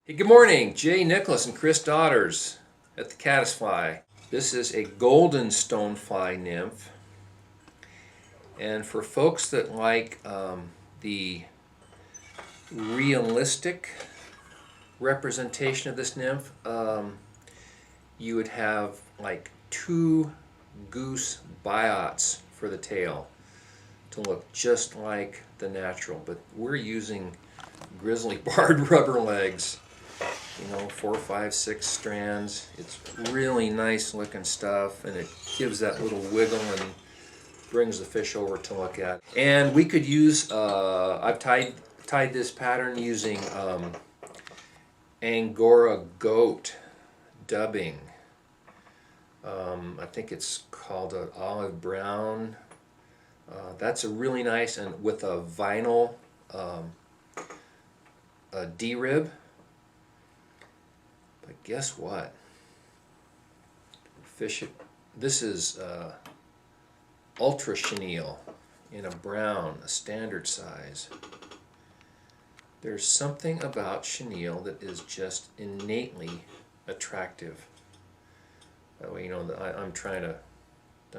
Hey, good morning, Jay Nicholas and Chris Daughters at the Caddisfly. This is a golden stonefly nymph, and for folks that like the realistic representation of this nymph, you would have like two goose biots for the tail to look just like the natural, but we're using grizzly barred rubber legs. 4, 5, 6 strands. It's really nice looking stuff, and it gives that little wiggle and brings the fish over to look at. And we could use, I've tied this pattern using Angora goat dubbing. I think it's called an olive brown. That's a really nice, and with a vinyl D-rib. But guess what? Fish it. This is ultra chenille in a brown, a standard size. There's something about chenille that is just innately attractive. That way, I'm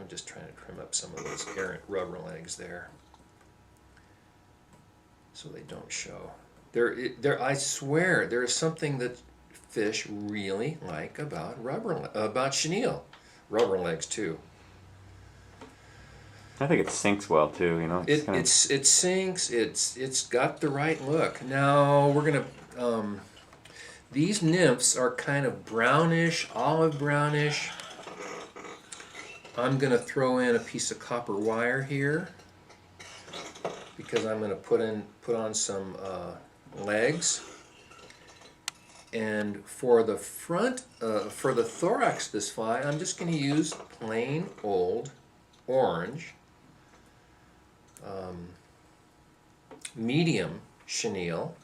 just trying to trim up some of those errant rubber legs there, so they don't show. I swear, there is something that fish really like about chenille. Rubber legs too. I think it sinks well too, It sinks. It's got the right look. Now we're gonna. These nymphs are kind of brownish, olive brownish. I'm gonna throw in a piece of copper wire here because I'm gonna put on some legs. And for the front, for the thorax of this fly, I'm just going to use plain old orange, medium chenille.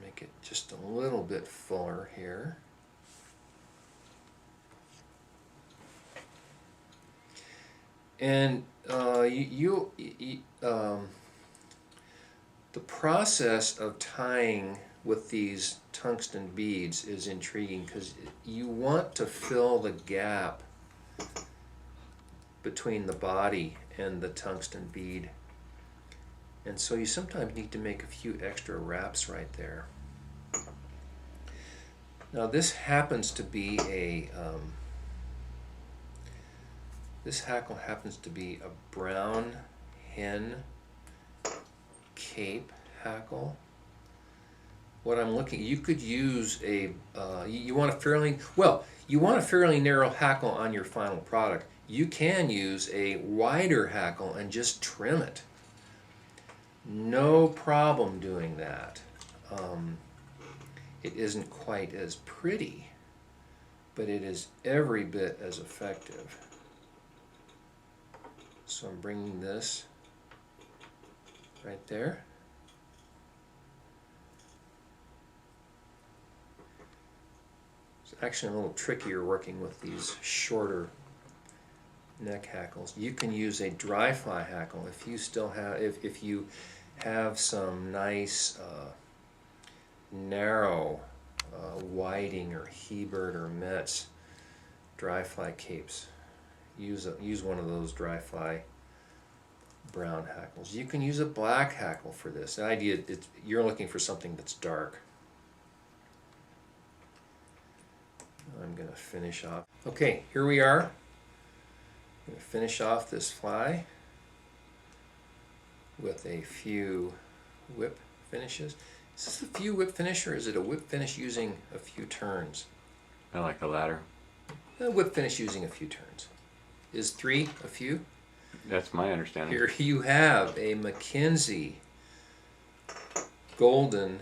Make it just a little bit fuller here. And the process of tying with these tungsten beads is intriguing because you want to fill the gap between the body and the tungsten bead, and so you sometimes need to make a few extra wraps right there. Now this happens to be this hackle happens to be a brown hen cape hackle. What I'm looking, you could use you want a fairly narrow hackle on your final product. You can use a wider hackle and just trim it. No problem doing that. It isn't quite as pretty, but it is every bit as effective. So I'm bringing this right there. It's actually a little trickier working with these shorter neck hackles. You can use a dry fly hackle if you still have, if you have some nice narrow whiting or Hebert or Metz dry fly capes. Use one of those dry fly brown hackles. You can use a black hackle for this. The idea is you're looking for something that's dark. I'm going to finish off. Okay, here we are. I'm going to finish off this fly with a few whip finishes. Is this a few whip finish, or is it a whip finish using a few turns? I like the latter. A whip finish using a few turns. Is 3 a few? That's my understanding. Here you have a McKenzie golden